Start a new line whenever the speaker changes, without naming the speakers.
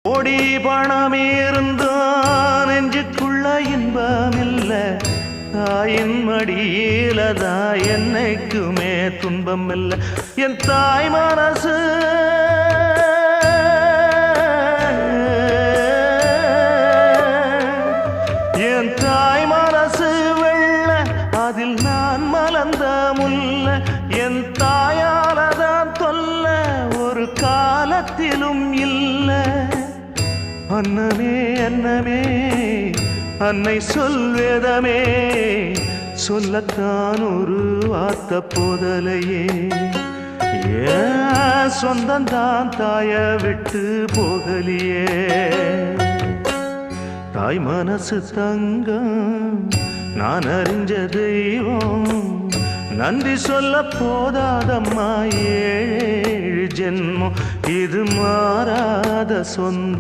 கோடி பணம் இருந்தான் நெஞ்சுக்குள்ள இன்பமில்ல, தாயின் மடியிலதான் என்னைக்குமே துன்பம் இல்ல. என் தாய் மனசு என் தாய் மனசு வெள்ள, அதில் நான் மலர்ந்த முல்ல. என் தாயாலதான் தொல்ல ஒரு காலத்திலும் இல்ல. அன்னமே அன்னமே அன்னை சொல்வேதமே, சொல்லத்தான் ஒரு வார்த்தை போதலையே. ஏன் சொந்தந்தான் தாய விட்டு போகலியே. தாய் மனசு தங்கம் நான் அறிஞ்ச தெய்வம், நன்றி சொல்ல போதாதம்மா ஏழு ஜென்மம். இது மாறாத சொந்தம்.